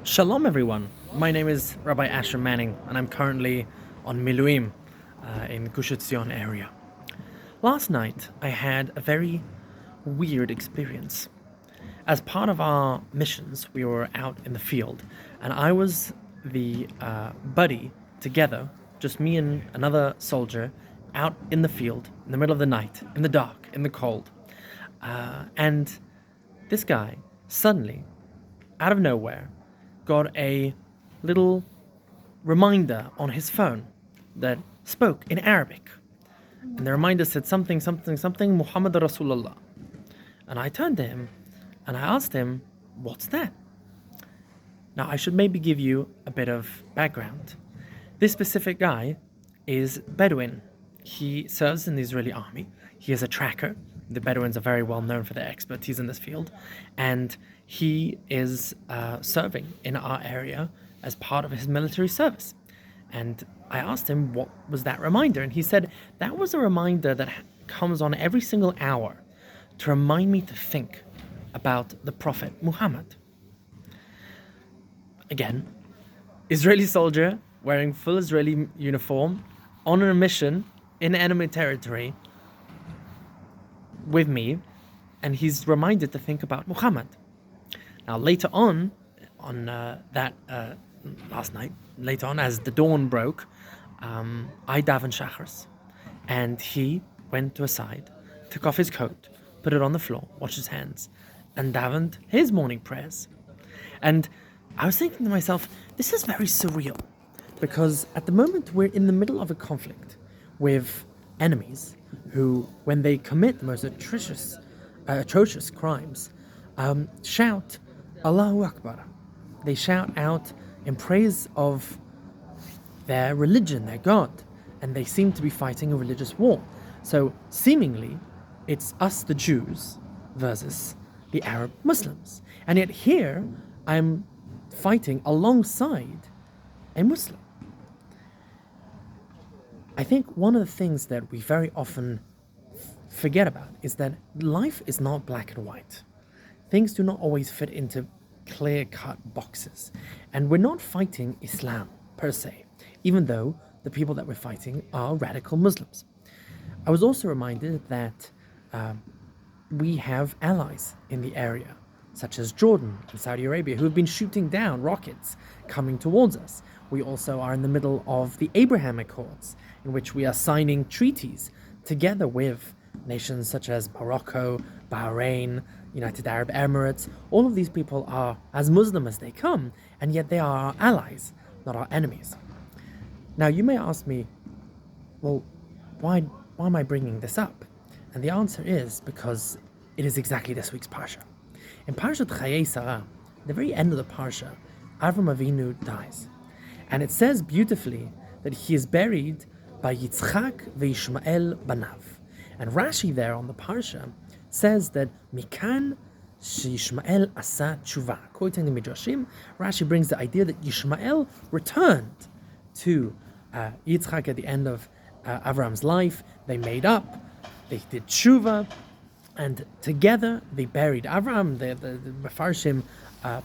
Shalom, everyone. My name is Rabbi Asher Manning, and I'm currently on Miluim in Gush Etzion area. Last night, I had a very weird experience. As part of our missions, we were out in the field, and I was the buddy together, just me and another soldier, out in the field in the middle of the night, in the dark, in the cold. And this guy suddenly, out of nowhere, got a little reminder on his phone that spoke in Arabic. And the reminder said something, something, something, Muhammad Rasulullah. And I turned to him and I asked him, what's that? Now, I should maybe give you a bit of background. This specific guy is Bedouin. He serves in the Israeli army. He is a tracker. The Bedouins are very well known for their expertise in this field. And he is serving in our area as part of his military service. And I asked him, what was that reminder? And he said, that was a reminder that comes on every single hour to remind me to think about the Prophet Muhammad. Again, Israeli soldier wearing full Israeli uniform on a mission in enemy territory with me, and he's reminded to think about Muhammad. Now, later on last night, later on, as the dawn broke, I davened Shachris, and he went to a side, took off his coat, put it on the floor, washed his hands, and davened his morning prayers. And I was thinking to myself, this is very surreal, because at the moment we're in the middle of a conflict with enemies who, when they commit the most atrocious crimes, shout Allahu Akbar. They shout out in praise of their religion, their God, and they seem to be fighting a religious war. So seemingly, it's us, the Jews, versus the Arab Muslims. And yet here, I'm fighting alongside a Muslim. I think one of the things that we very often forget about is that life is not black and white. Things do not always fit into clear-cut boxes. And we're not fighting Islam, per se, even though the people that we're fighting are radical Muslims. I was also reminded that we have allies in the area, such as Jordan and Saudi Arabia, who have been shooting down rockets coming towards us. We also are in the middle of the Abraham Accords, in which we are signing treaties together with nations such as Morocco, Bahrain, United Arab Emirates. All of these people are as Muslim as they come, and yet they are our allies, not our enemies. Now, you may ask me, well, why am I bringing this up? And the answer is because it is exactly this week's Parsha. In Parshat Chayei Sarah, the very end of the Parsha, Avram Avinu dies. And it says beautifully that he is buried by Yitzchak ve'Yishmael banav. And Rashi there on the Parsha says that Mikan sheYishmael asa tshuva. Quoting the Midrashim, Rashi brings the idea that Yishmael returned to Yitzchak at the end of Avram's life. They made up, they did tshuva, and together they buried Avram. The Mefarshim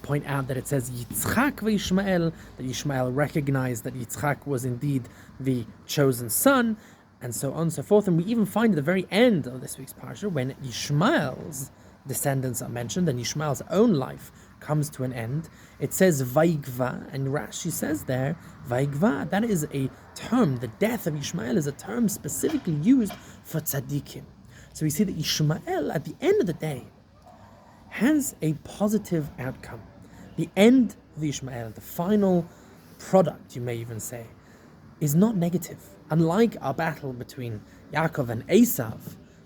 point out that it says Yitzchak ve'Yishmael, that Yishmael recognized that Yitzchak was indeed the chosen son, and so on and so forth. And we even find at the very end of this week's parsha, when Yishmael's descendants are mentioned and Yishmael's own life comes to an end, it says Vaigva, and Rashi says there, Vaigva, that is a term, the death of Yishmael is a term specifically used for tzaddikim. So we see that Yishmael, at the end of the day, has a positive outcome. The end of Yishmael, the final product, you may even say, is not negative. Unlike our battle between Yaakov and Esav,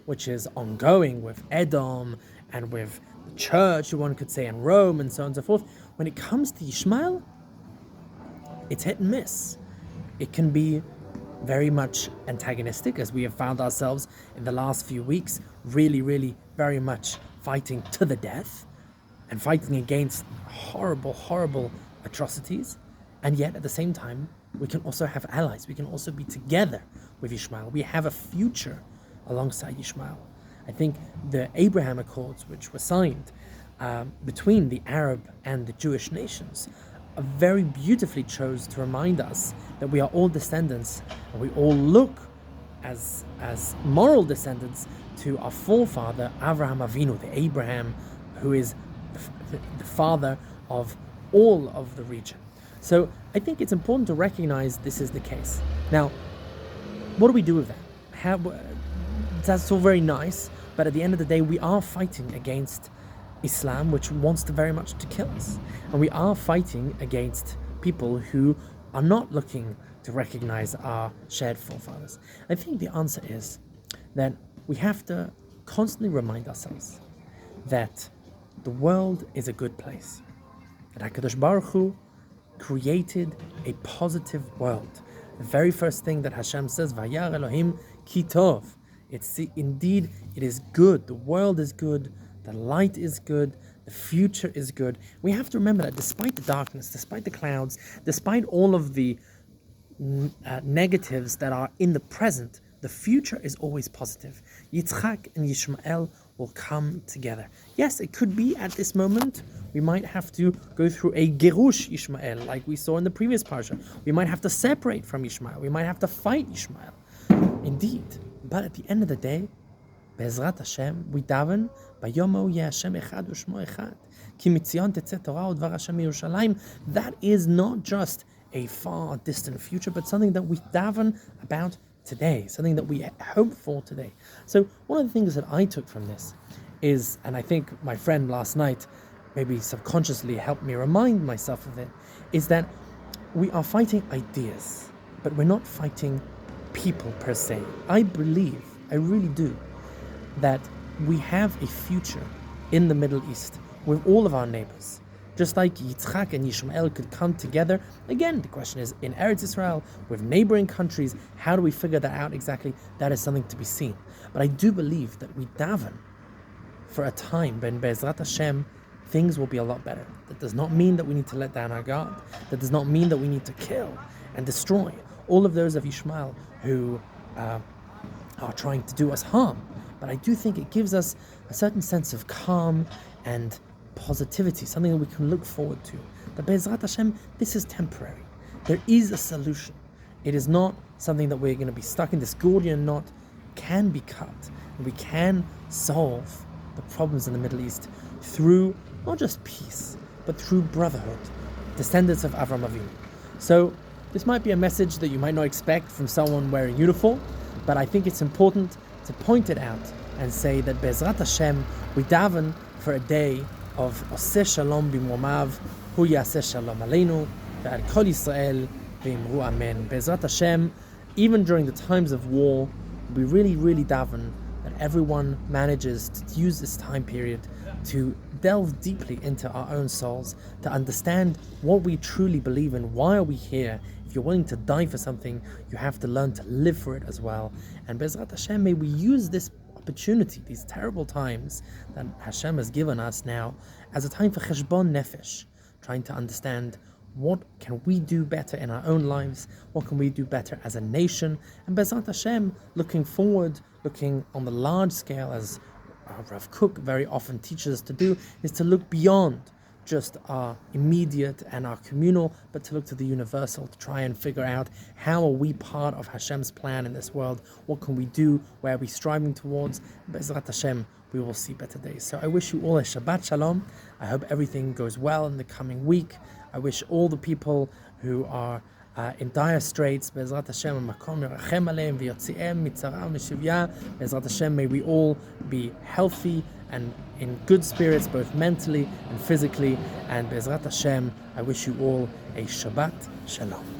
which is ongoing with Edom and with the church, one could say, and Rome, and so on and so forth, when it comes to Yishmael, it's hit and miss. It can be very much antagonistic, as we have found ourselves in the last few weeks, really, very much fighting to the death and fighting against horrible atrocities. And yet, at the same time, we can also have allies. We can also be together with Ishmael. We have a future alongside Ishmael. I think the Abraham Accords, which were signed between the Arab and the Jewish nations, very beautifully chose to remind us that we are all descendants and we all look as moral descendants to our forefather Avraham Avinu, the Abraham, who is the father of all of the region. So I think it's important to recognize this is the case. Now, what do we do with that? That's all very nice, but at the end of the day, we are fighting against Islam, which wants to very much to kill us. And we are fighting against people who are not looking to recognize our shared forefathers. I think the answer is that we have to constantly remind ourselves that the world is a good place. That HaKadosh Baruch Hu created a positive world. The very first thing that Hashem says, Vayar Elohim ki tov. Indeed, it is good. The world is good. The light is good. The future is good. We have to remember that despite the darkness, despite the clouds, despite all of the negatives that are in the present, the future is always positive. Yitzchak and Yishmael will come together. Yes, it could be at this moment we might have to go through a Gerush Ishmael, like we saw in the previous parsha. We might have to separate from Ishmael. We might have to fight Ishmael. Indeed. But at the end of the day, Be'ezrat Hashem, we daven, Bayom Ha'u Hashem echad u'shmo echad. Ki mitzion tetzeh Torah u'dvar Hashem Yerushalayim. That is not just a far distant future, but something that we daven about today, something that we hope for today. So one of the things that I took from this is, and I think my friend last night maybe subconsciously helped me remind myself of it, is that we are fighting ideas, but we're not fighting people per se. I believe, I really do, that we have a future in the Middle East with all of our neighbors. Just like Yitzchak and Yishmael could come together. Again, the question is, in Eretz Israel, with neighboring countries, how do we figure that out exactly? That is something to be seen. But I do believe that we daven for a time when Be'ezrat Hashem, things will be a lot better. That does not mean that we need to let down our guard. That does not mean that we need to kill and destroy all of those of Yishmael who are trying to do us harm. But I do think it gives us a certain sense of calm and positivity, something that we can look forward to. That Be'ezrat Hashem, this is temporary. There is a solution. It is not something that we're going to be stuck in. This Gordian knot can be cut. And we can solve the problems in the Middle East through not just peace, but through brotherhood, descendants of Avraham Avinu. So this might be a message that you might not expect from someone wearing uniform, but I think it's important to point it out and say that Be'ezrat Hashem, we daven for a day of Oseh Shalom b'momav, Hu Yaseh Shalom Aleinu, Ve'al Kol Yisrael Ve'imru Amen. Be'ezrat Hashem, even during the times of war, we really, really daven that everyone manages to use this time period to delve deeply into our own souls, to understand what we truly believe in, why are we here. If you're willing to die for something, you have to learn to live for it as well. And Be'ezrat Hashem, may we use this opportunity, these terrible times that Hashem has given us now, as a time for cheshbon nefesh, trying to understand what can we do better in our own lives, what can we do better as a nation, and Be'ezrat Hashem, looking forward, looking on the large scale, as Rav Kook very often teaches us to do, is to look beyond just our immediate and our communal, but to look to the universal, to try and figure out how are we part of Hashem's plan in this world, what can we do, where are we striving towards. Be'ezrat Hashem, we will see better days. So I wish you all a Shabbat Shalom. I hope everything goes well in the coming week. I wish all the people who are in dire straits, Be'ezrat Hashem, Makom Yerachem Aleim V'yotzi'em Mitzara Mishivya. Be'ezrat Hashem, may we all be healthy and in good spirits, both mentally and physically. And Be'ezrat Hashem, I wish you all a Shabbat Shalom.